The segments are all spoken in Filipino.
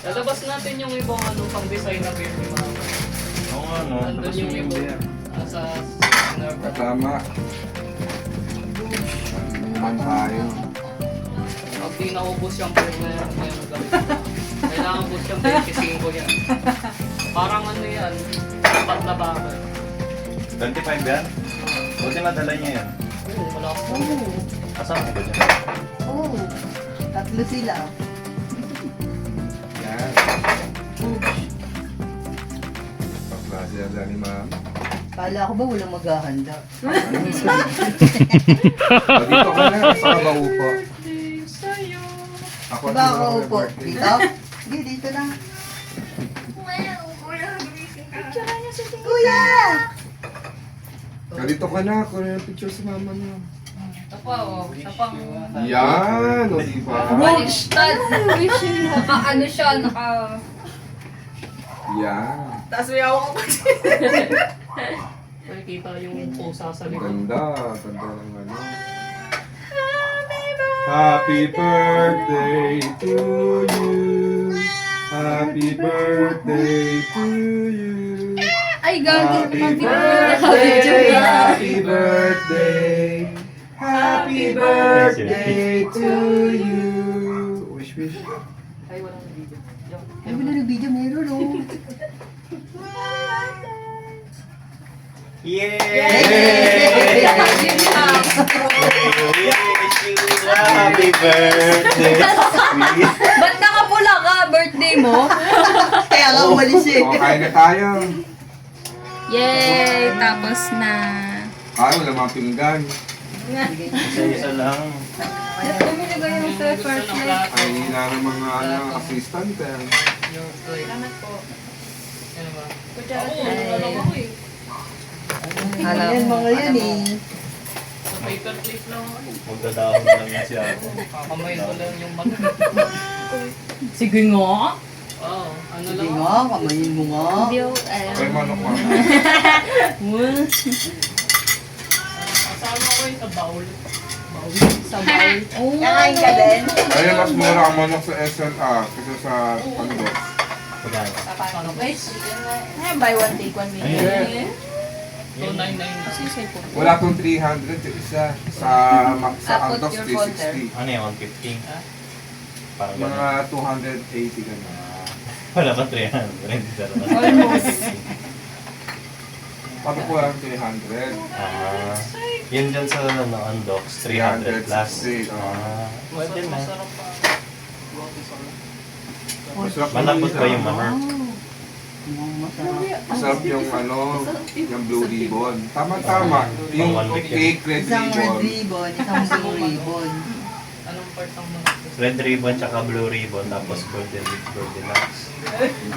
Lalabas natin yung ibang pang-design na beer ni Mama. Oo nga, no? Nandun yung ibang sa nerve. Tama. Naman tayo. Pag di naubos yung beer na yan, kailangan ubos yung 25 yan. Parang ano yan, dapat na bakit. 25 yan? Buti nadala niya yan. Oo, wala ko. Kasama ko dyan. Oo. Tatlo sila. Yan. Paklase yan ni ma'am. Kala ko ba walang maghahanda? Dito ka na, sa kabaupo. Ako Diba ako upo? Dito? Sige, dito na. Kuya! Dito ka na, kuha na yung picture sa mama niyo. Ito pa, oh. Ito pang... Yan, o diba? Baliktad. Naka ano siya, naka... Yan. Tapos may ako pa. Nakikita yung pusa sa likod. Ganda, ganda ng ano. Happy birthday to you. Happy birthday to you. Ay, gagi. Happy birthday, happy birthday. Happy birthday to you. Wish, wish. Ay, walang video. Ay, wala na video, meron oh. Yay! Wish you happy birthday! Ba't nakapula ka? Birthday mo? Kaya nga umalis eh. O, kain na tayo. Yay! Tapos na. Ay, wala mga pinggan. Isa lang. Ba't bumili ko yung sa first life? Ay, hina ng mga assistant eh. Yung toy. Salamat po. Ano ba? Kutsara Oo, sa alam ako eh. Yan mga yan eh. Sa paper clip lang ako. Magdadahon lang yan siya. Kakamayin ko lang yung mag... Sige nga. Oo, ano Sige lang. nga, kamayin mo nga. Video, Ay, manok mo. Kasama ko yung sa bowl. Bowl. Sa bowl. Oh, Kakain ka din? Ay, mas mura ang manok sa SLR kaysa sa Pandos. Ano ba? buy one, take one Ayun. 299. Wala tong 300 yung isa. Sa Put Antox, your folder. 360. Ano yung 150? Parang Mga gano'n. 280 ganun. Wala pa 300. Hindi sa naman. Almost. Pag po lang 300. Yun dyan sa Undox, 300 plus. 360, Pwede na. Masarap pa. Masarap Malambot naman ba siya. yung manok? Masarap. Masarap yung yung blue ribbon. Tama-tama. Yung cake, red Isang red ribbon. ribbon, isang blue ribbon. Anong part ng mga Red ribbon tsaka blue ribbon, tapos golden with Goldilocks.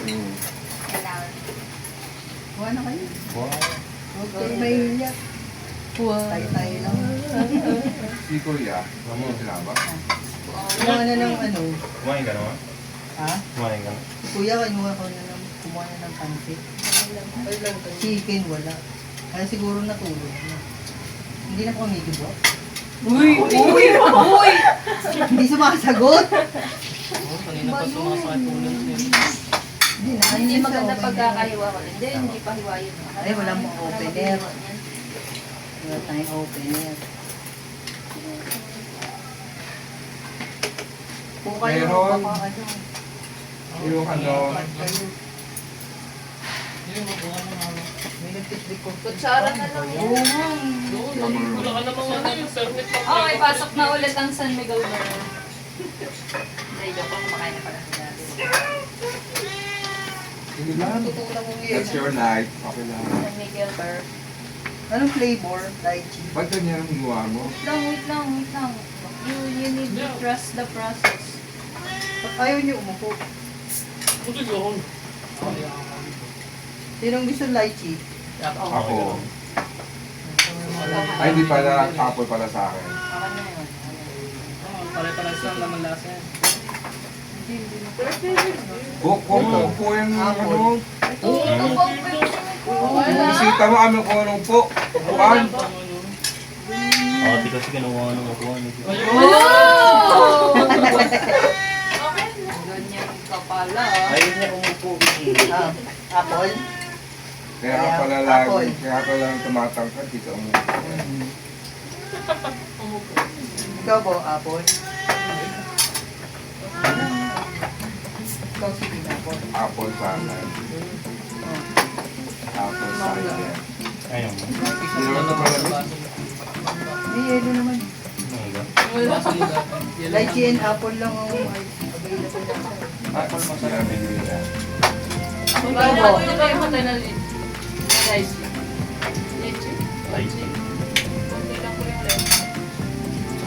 Mm. Kuha na kayo. Wow. Huwag kayo mahihiyak. Tayo-tayo lang. Si Kuya, sila ba? Kumuha na ng ano. Kumain ka naman? Ha? Kumain ka na? Si Kuya, kumuha na ng pansit. Chicken, wala. Kaya siguro natulog na. Hindi na po kami diba? Uy! Uy! Uy! Hindi sumasagot. Oh, kanina pa sumasakit ulo niya. Hindi na. Hindi maganda pagkakahiwa ko. Hindi pa hiwain. Ay, wala mong opener. Wala tayong opener. Kung kayo, Meron. baka ano. Yung Kayo. Hindi, mabuha mo nga. May nagtitrikot. Kutsara na lang yan. Oo nga. Wala ka namang ano yung permit pa. Okay, pasok na ulit ang San Miguel Bar. Hindi, joke lang. Kumakain na pala sila. Sige lang. Tutunan mo ngayon. That's your night. Okay lang. San Miguel Bar. Anong flavor? Lychee. Ba't ganyan ang gawa mo? Wait lang. You need to trust the process. Ba't ayaw niyo umupo? Buti yun. Sinong gusto lychee? Ako. Ay, hindi pala. Apple pala sa akin. Akan na yun. Pare-pares lang naman lasa yan. Upo yung ano. Wala. Bisita mo kami kung anong po. Upuan. Oo, di kasi kinuha ng upuan. Oh! Ganyan ka pala. Ayun niya umupo. Ah, apple? Kaya ka pala lagi. Kaya ka lang tumatangkad. Dito ang Ikaw po, apple? Ikaw sige apple. apple salad. Apple cider. Ayun mo. Sino na pala? May yelo naman. Ano ba? Lychee and apple lang ang available na sa Apple masarap. Paano ako yung kayo matay na lid? Guys. Lychee. Kunti lang po yung lemon.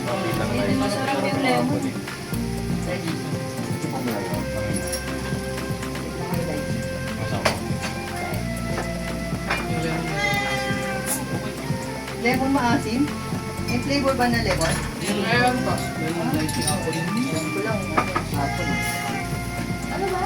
Okay lang Hindi, lychee. masarap yung lemon. Masama. Lemon maasim? May flavor ba na lemon? Meron pa. Meron light apple. Alam ko lang, apple. Ano ba?